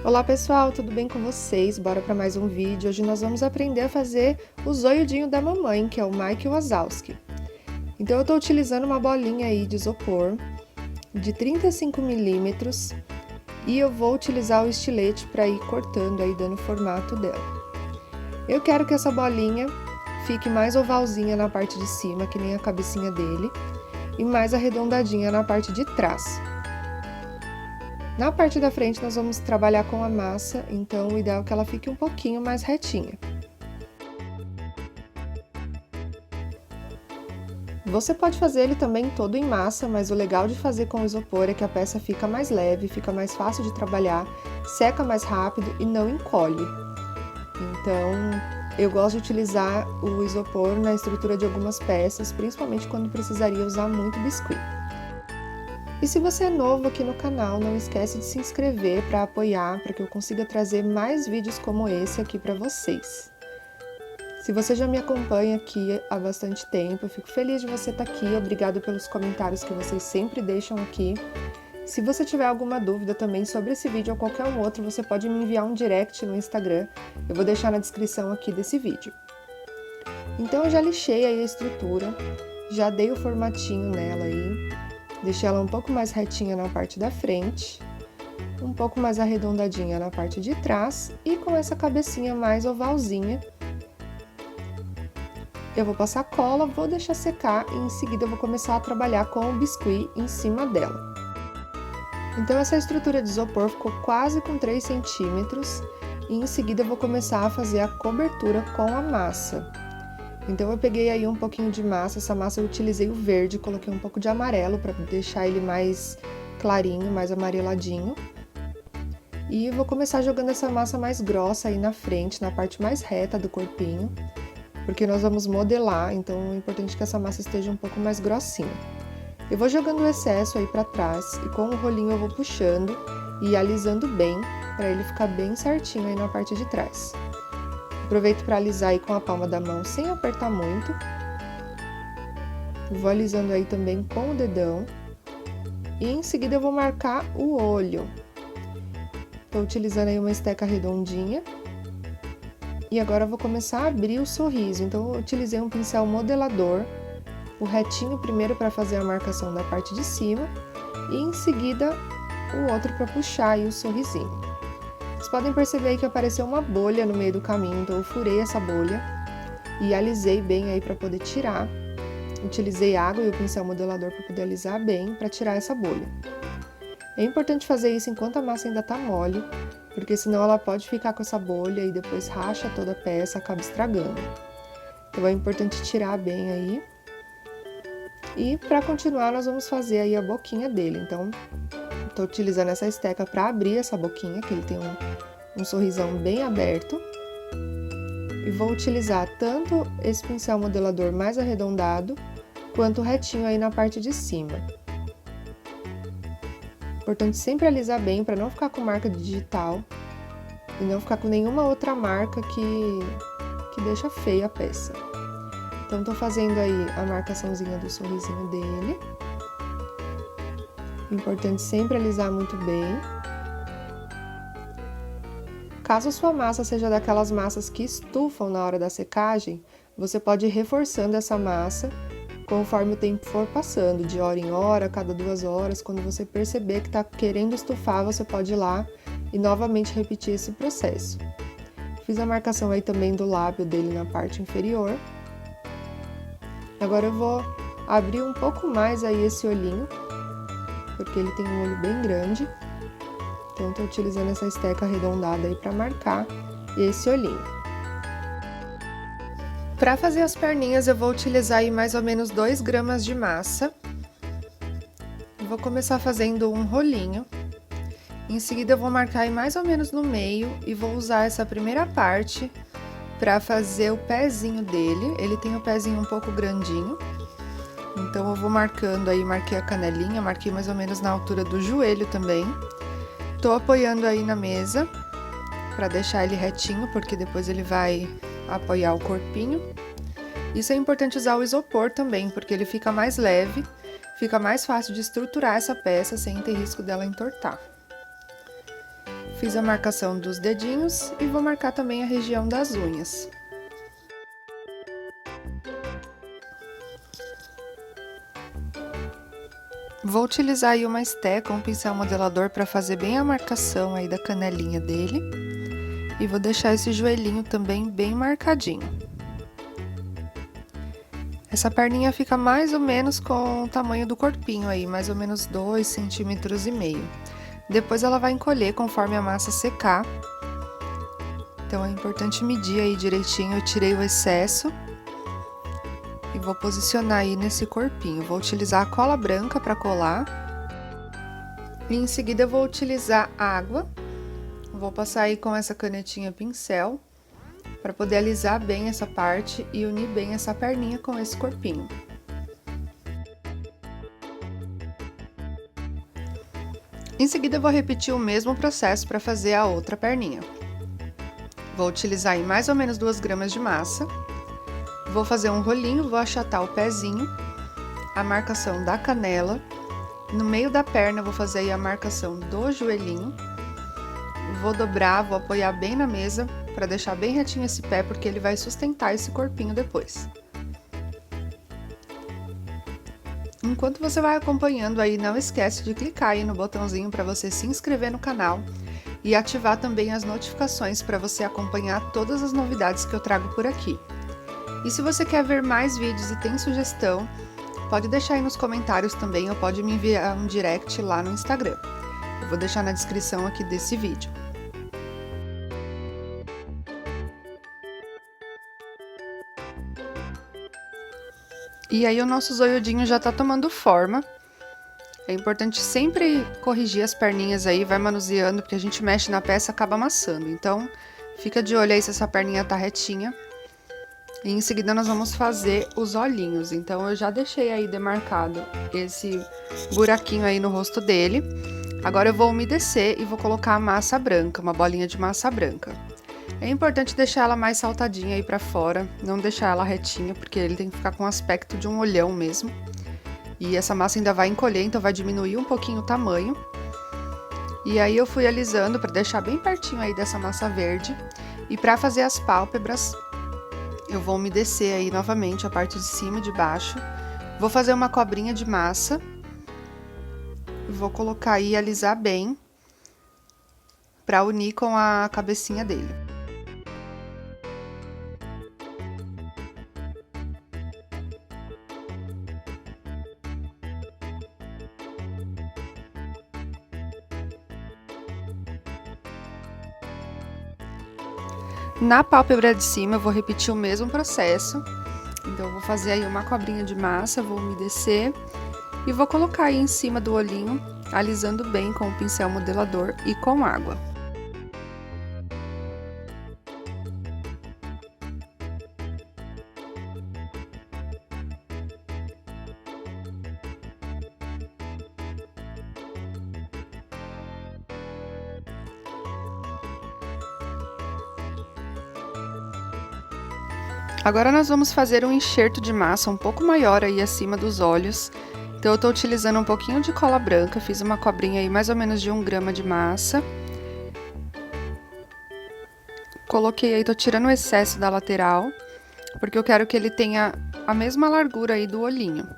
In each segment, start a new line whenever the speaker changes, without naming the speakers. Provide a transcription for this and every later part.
Olá pessoal, tudo bem com vocês? Bora para mais um vídeo. Hoje nós vamos aprender a fazer o zoiudinho da mamãe, que é o Mike Wazowski. Então eu estou utilizando uma bolinha aí de isopor de 35 milímetros e eu vou utilizar o estilete para ir cortando aí, dando o formato dela. Eu quero que essa bolinha fique mais ovalzinha na parte de cima, que nem a cabecinha dele, e mais arredondadinha na parte de trás. Na parte da frente nós vamos trabalhar com a massa, então o ideal é que ela fique um pouquinho mais retinha. Você pode fazer ele também todo em massa, mas o legal de fazer com isopor é que a peça fica mais leve, fica mais fácil de trabalhar, seca mais rápido e não encolhe. Então, eu gosto de utilizar o isopor na estrutura de algumas peças, principalmente quando precisaria usar muito biscuit. E se você é novo aqui no canal, não esquece de se inscrever para apoiar, para que eu consiga trazer mais vídeos como esse aqui para vocês. Se você já me acompanha aqui há bastante tempo, eu fico feliz de você estar aqui, obrigado pelos comentários que vocês sempre deixam aqui. Se você tiver alguma dúvida também sobre esse vídeo ou qualquer um outro, você pode me enviar um direct no Instagram, eu vou deixar na descrição aqui desse vídeo. Então eu já lixei aí a estrutura, já dei o formatinho nela aí. Deixei ela um pouco mais retinha na parte da frente, um pouco mais arredondadinha na parte de trás e com essa cabecinha mais ovalzinha. Eu vou passar cola, vou deixar secar e em seguida eu vou começar a trabalhar com o biscuit em cima dela. Então essa estrutura de isopor ficou quase com 3 centímetros e em seguida eu vou começar a fazer a cobertura com a massa. Então eu peguei aí um pouquinho de massa, essa massa eu utilizei o verde, coloquei um pouco de amarelo para deixar ele mais clarinho, mais amareladinho. E vou começar jogando essa massa mais grossa aí na frente, na parte mais reta do corpinho, porque nós vamos modelar, então é importante que essa massa esteja um pouco mais grossinha. Eu vou jogando o excesso aí para trás e com o rolinho eu vou puxando e alisando bem, para ele ficar bem certinho aí na parte de trás. Aproveito para alisar aí com a palma da mão sem apertar muito. Vou alisando aí também com o dedão. E em seguida eu vou marcar o olho. Estou utilizando aí uma esteca redondinha. E agora eu vou começar a abrir o sorriso. Então eu utilizei um pincel modelador, o retinho primeiro para fazer a marcação da parte de cima. E em seguida o outro para puxar aí o sorrisinho. Vocês podem perceber aí que apareceu uma bolha no meio do caminho, então eu furei essa bolha e alisei bem aí para poder tirar. Utilizei água e o pincel modelador para poder alisar bem, para tirar essa bolha. É importante fazer isso enquanto a massa ainda tá mole, porque senão ela pode ficar com essa bolha e depois racha toda a peça, acaba estragando. Então é importante tirar bem aí. E para continuar nós vamos fazer aí a boquinha dele, então tô utilizando essa esteca para abrir essa boquinha, que ele tem um sorrisão bem aberto. E vou utilizar tanto esse pincel modelador mais arredondado, quanto retinho aí na parte de cima. Importante sempre alisar bem para não ficar com marca digital e não ficar com nenhuma outra marca que deixa feia a peça. Então tô fazendo aí a marcaçãozinha do sorrisinho dele. Importante sempre alisar muito bem. Caso sua massa seja daquelas massas que estufam na hora da secagem, você pode ir reforçando essa massa conforme o tempo for passando, de hora em hora, cada 2 horas. Quando você perceber que está querendo estufar, você pode ir lá e novamente repetir esse processo. Fiz a marcação aí também do lábio dele na parte inferior. Agora eu vou abrir um pouco mais aí esse olhinho, porque ele tem um olho bem grande, então estou utilizando essa esteca arredondada aí para marcar esse olhinho. Para fazer as perninhas eu vou utilizar aí mais ou menos 2 gramas de massa. Vou começar fazendo um rolinho, em seguida eu vou marcar aí mais ou menos no meio e vou usar essa primeira parte para fazer o pezinho dele. Ele tem o pezinho um pouco grandinho. Então eu vou marcando aí, marquei a canelinha, marquei mais ou menos na altura do joelho também. Tô apoiando aí na mesa, para deixar ele retinho, porque depois ele vai apoiar o corpinho. Isso é importante usar o isopor também, porque ele fica mais leve, fica mais fácil de estruturar essa peça sem ter risco dela entortar. Fiz a marcação dos dedinhos e vou marcar também a região das unhas. Vou utilizar aí uma esteca, um pincel modelador para fazer bem a marcação aí da canelinha dele. E vou deixar esse joelhinho também bem marcadinho. Essa perninha fica mais ou menos com o tamanho do corpinho aí, mais ou menos 2,5 centímetros. Depois ela vai encolher conforme a massa secar. Então é importante medir aí direitinho. Eu tirei o excesso e vou posicionar aí nesse corpinho. Vou utilizar a cola branca para colar. E em seguida eu vou utilizar água. Vou passar aí com essa canetinha pincel para poder alisar bem essa parte e unir bem essa perninha com esse corpinho. Em seguida eu vou repetir o mesmo processo para fazer a outra perninha. Vou utilizar aí mais ou menos 2 gramas de massa. Vou fazer um rolinho, vou achatar o pezinho, a marcação da canela. No meio da perna eu vou fazer aí a marcação do joelhinho. Vou dobrar, vou apoiar bem na mesa para deixar bem retinho esse pé, porque ele vai sustentar esse corpinho depois. Enquanto você vai acompanhando aí, não esquece de clicar aí no botãozinho para você se inscrever no canal e ativar também as notificações para você acompanhar todas as novidades que eu trago por aqui. E se você quer ver mais vídeos e tem sugestão, pode deixar aí nos comentários também ou pode me enviar um direct lá no Instagram. Eu vou deixar na descrição aqui desse vídeo. E aí o nosso zoiudinho já tá tomando forma. É importante sempre corrigir as perninhas aí, vai manuseando, porque a gente mexe na peça e acaba amassando. Então, fica de olho aí se essa perninha tá retinha. E em seguida nós vamos fazer os olhinhos. Então, eu já deixei aí demarcado esse buraquinho aí no rosto dele. Agora eu vou umedecer e vou colocar a massa branca, uma bolinha de massa branca. É importante deixar ela mais saltadinha aí pra fora, não deixar ela retinha, porque ele tem que ficar com o aspecto de um olhão mesmo. E essa massa ainda vai encolher, então vai diminuir um pouquinho o tamanho. E aí eu fui alisando pra deixar bem pertinho aí dessa massa verde. E pra fazer as pálpebras, eu vou umedecer aí novamente a parte de cima e de baixo. Vou fazer uma cobrinha de massa. Vou colocar aí e alisar bem, pra unir com a cabecinha dele. Na pálpebra de cima eu vou repetir o mesmo processo. Então eu vou fazer aí uma cobrinha de massa, vou umedecer e vou colocar aí em cima do olhinho, alisando bem com o pincel modelador e com água. Agora nós vamos fazer um enxerto de massa um pouco maior aí acima dos olhos. Então eu tô utilizando um pouquinho de cola branca, fiz uma cobrinha aí mais ou menos de 1 grama de massa. Coloquei aí, tô tirando o excesso da lateral, porque eu quero que ele tenha a mesma largura aí do olhinho.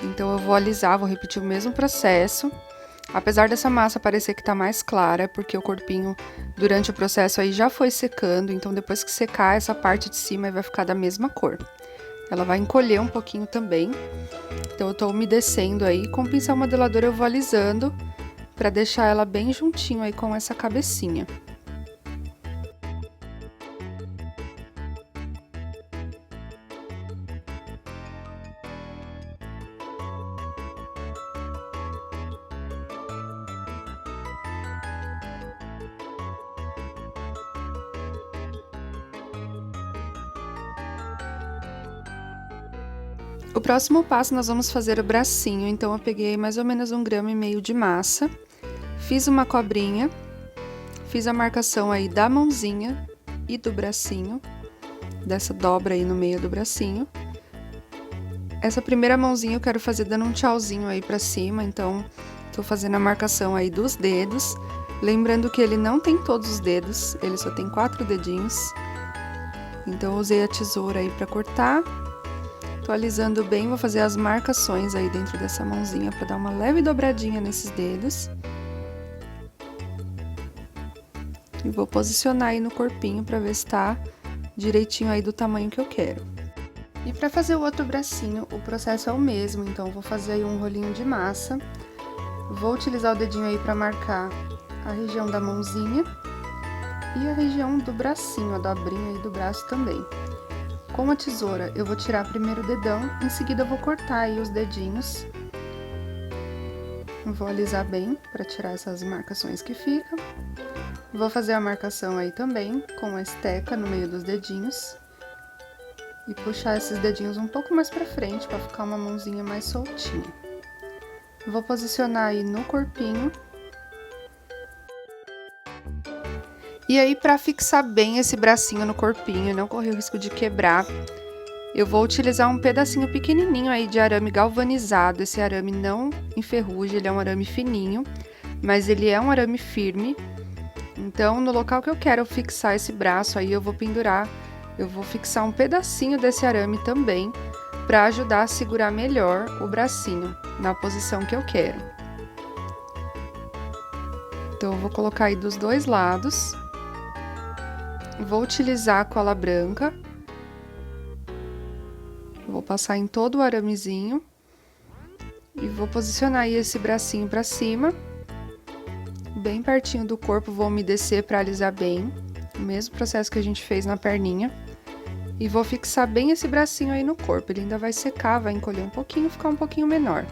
Então eu vou alisar, vou repetir o mesmo processo. Apesar dessa massa parecer que tá mais clara, é porque o corpinho, durante o processo aí, já foi secando. Então, depois que secar, essa parte de cima vai ficar da mesma cor. Ela vai encolher um pouquinho também. Então, eu tô umedecendo aí. Com o pincel modelador, eu vou alisando pra deixar ela bem juntinho aí com essa cabecinha. O próximo passo nós vamos fazer o bracinho, então eu peguei mais ou menos 1,5 grama de massa, fiz uma cobrinha, fiz a marcação aí da mãozinha e do bracinho, dessa dobra aí no meio do bracinho. Essa primeira mãozinha eu quero fazer dando um tchauzinho aí pra cima, então tô fazendo a marcação aí dos dedos. Lembrando que ele não tem todos os dedos, ele só tem 4 dedinhos. Então, eu usei a tesoura aí pra cortar. Tô alisando bem, vou fazer as marcações aí dentro dessa mãozinha pra dar uma leve dobradinha nesses dedos. E vou posicionar aí no corpinho pra ver se tá direitinho aí do tamanho que eu quero. E pra fazer o outro bracinho, o processo é o mesmo, então eu vou fazer aí um rolinho de massa. Vou utilizar o dedinho aí pra marcar a região da mãozinha e a região do bracinho, a dobrinha aí do braço também. Com a tesoura, eu vou tirar primeiro o dedão, em seguida eu vou cortar aí os dedinhos. Vou alisar bem pra tirar essas marcações que ficam. Vou fazer a marcação aí também, com a esteca no meio dos dedinhos. E puxar esses dedinhos um pouco mais pra frente, pra ficar uma mãozinha mais soltinha. Vou posicionar aí no corpinho. E aí, pra fixar bem esse bracinho no corpinho e não correr o risco de quebrar, eu vou utilizar um pedacinho pequenininho aí de arame galvanizado. Esse arame não enferruja, ele é um arame fininho, mas ele é um arame firme. Então, no local que eu quero fixar esse braço aí, eu vou fixar um pedacinho desse arame também, para ajudar a segurar melhor o bracinho na posição que eu quero. Então, eu vou colocar aí dos dois lados. Vou utilizar a cola branca. Vou passar em todo o aramezinho. E vou posicionar aí esse bracinho pra cima. Bem pertinho do corpo, vou umedecer pra alisar bem. O mesmo processo que a gente fez na perninha. E vou fixar bem esse bracinho aí no corpo. Ele ainda vai secar, vai encolher um pouquinho, ficar um pouquinho menor.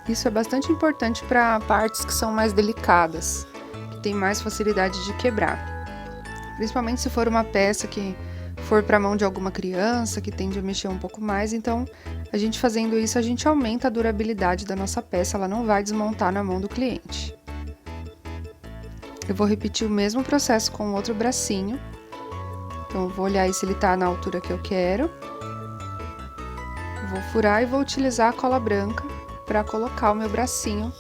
Isso é bastante importante para partes que são mais delicadas, que tem mais facilidade de quebrar. Principalmente se for uma peça que for para a mão de alguma criança, que tende a mexer um pouco mais, então a gente fazendo isso, a gente aumenta a durabilidade da nossa peça, ela não vai desmontar na mão do cliente. Eu vou repetir o mesmo processo com o outro bracinho. Então, eu vou olhar aí se ele tá na altura que eu quero. Vou furar e vou utilizar a cola branca para colocar o meu bracinho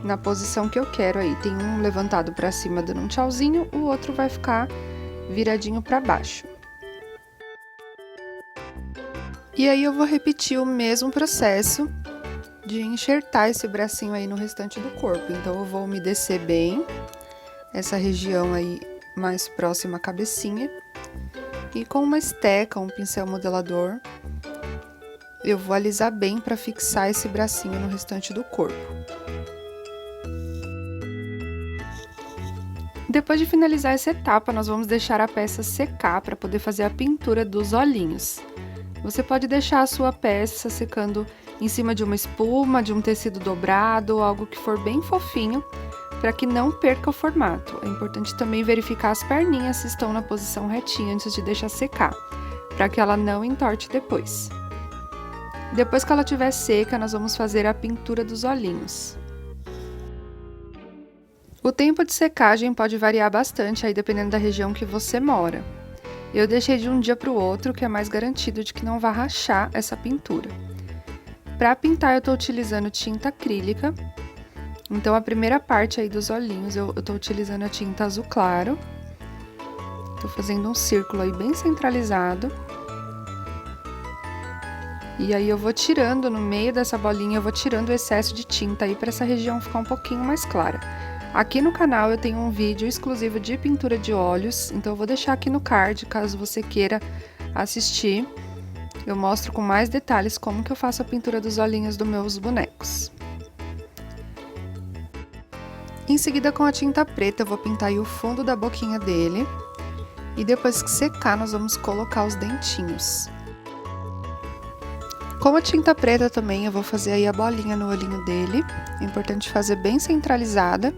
na posição que eu quero aí. Tem um levantado para cima dando um tchauzinho, o outro vai ficar viradinho para baixo. E aí, eu vou repetir o mesmo processo de enxertar esse bracinho aí no restante do corpo. Então, eu vou umedecer bem essa região aí mais próxima à cabecinha. E com uma esteca, um pincel modelador, eu vou alisar bem para fixar esse bracinho no restante do corpo. Depois de finalizar essa etapa, nós vamos deixar a peça secar para poder fazer a pintura dos olhinhos. Você pode deixar a sua peça secando em cima de uma espuma, de um tecido dobrado, algo que for bem fofinho, para que não perca o formato. É importante também verificar as perninhas se estão na posição retinha antes de deixar secar, para que ela não entorte depois. Depois que ela estiver seca, nós vamos fazer a pintura dos olhinhos. O tempo de secagem pode variar bastante aí dependendo da região que você mora. Eu deixei de um dia para o outro, que é mais garantido de que não vai rachar essa pintura. Para pintar, eu estou utilizando tinta acrílica. Então, a primeira parte aí dos olhinhos, eu estou utilizando a tinta azul claro. Estou fazendo um círculo aí bem centralizado. E aí, eu vou tirando no meio dessa bolinha, eu vou tirando o excesso de tinta aí para essa região ficar um pouquinho mais clara. Aqui no canal eu tenho um vídeo exclusivo de pintura de olhos, então eu vou deixar aqui no card, caso você queira assistir. Eu mostro com mais detalhes como que eu faço a pintura dos olhinhos dos meus bonecos. Em seguida, com a tinta preta, eu vou pintar aí o fundo da boquinha dele. E depois que secar, nós vamos colocar os dentinhos. Com a tinta preta também, eu vou fazer aí a bolinha no olhinho dele. É importante fazer bem centralizada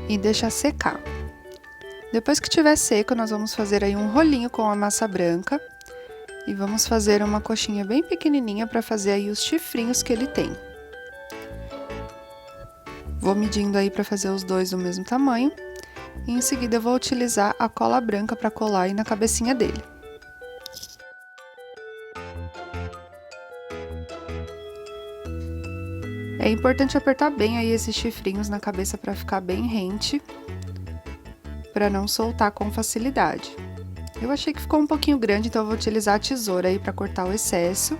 e deixar secar. Depois que tiver seco, nós vamos fazer aí um rolinho com a massa branca. E vamos fazer uma coxinha bem pequenininha para fazer aí os chifrinhos que ele tem. Vou medindo aí para fazer os dois do mesmo tamanho. E em seguida eu vou utilizar a cola branca para colar aí na cabecinha dele. É importante apertar bem aí esses chifrinhos na cabeça para ficar bem rente, para não soltar com facilidade. Eu achei que ficou um pouquinho grande, então eu vou utilizar a tesoura aí para cortar o excesso.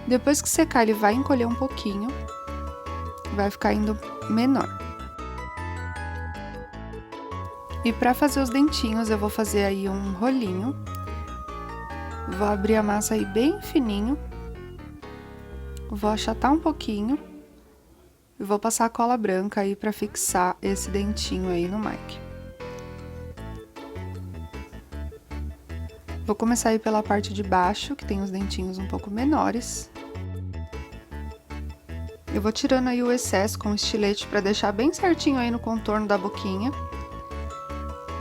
Depois que secar, ele vai encolher um pouquinho, vai ficar indo menor. E para fazer os dentinhos, eu vou fazer aí um rolinho. Vou abrir a massa aí bem fininho. Vou achatar um pouquinho. E vou passar a cola branca aí para fixar esse dentinho aí no Mike. Vou começar aí pela parte de baixo, que tem os dentinhos um pouco menores. Eu vou tirando aí o excesso com o estilete para deixar bem certinho aí no contorno da boquinha.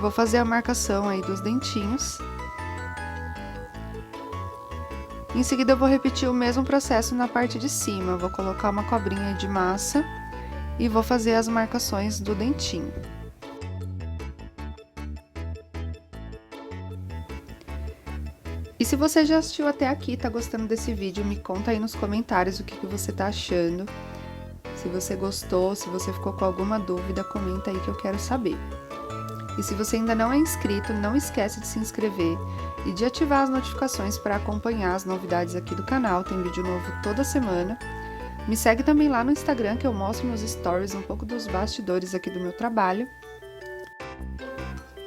Vou fazer a marcação aí dos dentinhos. Em seguida eu vou repetir o mesmo processo na parte de cima. Vou colocar uma cobrinha de massa e vou fazer as marcações do dentinho. E se você já assistiu até aqui, tá gostando desse vídeo, me conta aí nos comentários o que você tá achando. Se você gostou, se você ficou com alguma dúvida, comenta aí que eu quero saber. E se você ainda não é inscrito, não esquece de se inscrever e de ativar as notificações para acompanhar as novidades aqui do canal, tem vídeo novo toda semana. Me segue também lá no Instagram, que eu mostro nos stories um pouco dos bastidores aqui do meu trabalho.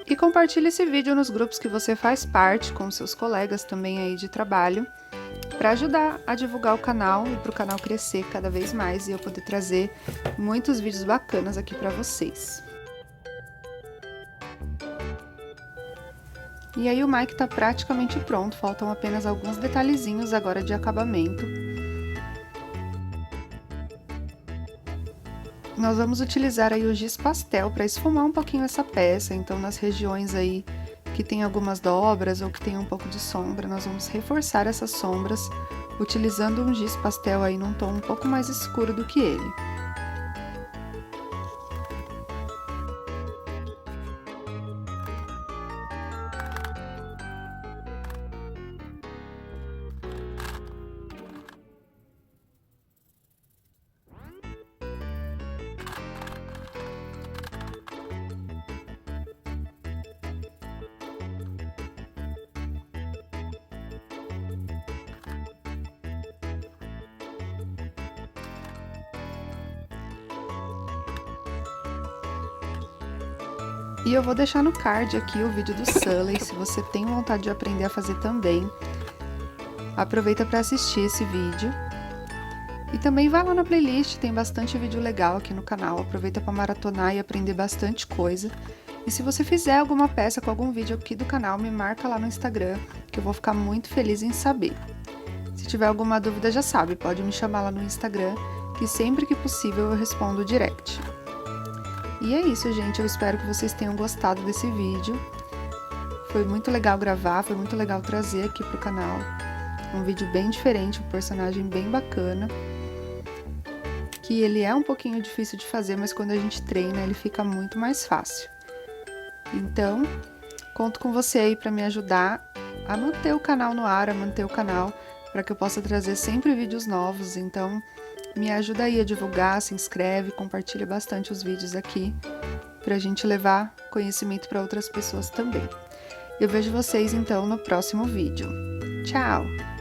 E compartilhe esse vídeo nos grupos que você faz parte, com seus colegas também aí de trabalho, para ajudar a divulgar o canal e para o canal crescer cada vez mais e eu poder trazer muitos vídeos bacanas aqui para vocês. E aí o Mike tá praticamente pronto, faltam apenas alguns detalhezinhos agora de acabamento. Nós vamos utilizar aí o giz pastel para esfumar um pouquinho essa peça, então nas regiões aí que tem algumas dobras ou que tem um pouco de sombra, nós vamos reforçar essas sombras utilizando um giz pastel aí num tom um pouco mais escuro do que ele. E eu vou deixar no card aqui o vídeo do Sully, se você tem vontade de aprender a fazer também. Aproveita para assistir esse vídeo. E também vai lá na playlist, tem bastante vídeo legal aqui no canal. Aproveita para maratonar e aprender bastante coisa. E se você fizer alguma peça com algum vídeo aqui do canal, me marca lá no Instagram, que eu vou ficar muito feliz em saber. Se tiver alguma dúvida, já sabe, pode me chamar lá no Instagram, que sempre que possível eu respondo direct. E é isso, gente, eu espero que vocês tenham gostado desse vídeo. Foi muito legal gravar, foi muito legal trazer aqui pro canal. Um vídeo bem diferente, um personagem bem bacana. Que ele é um pouquinho difícil de fazer, mas quando a gente treina, ele fica muito mais fácil. Então, conto com você aí para me ajudar a manter o canal no ar, a manter o canal, para que eu possa trazer sempre vídeos novos. Então, me ajuda aí a divulgar, se inscreve, compartilha bastante os vídeos aqui, pra gente levar conhecimento para outras pessoas também. Eu vejo vocês então no próximo vídeo. Tchau!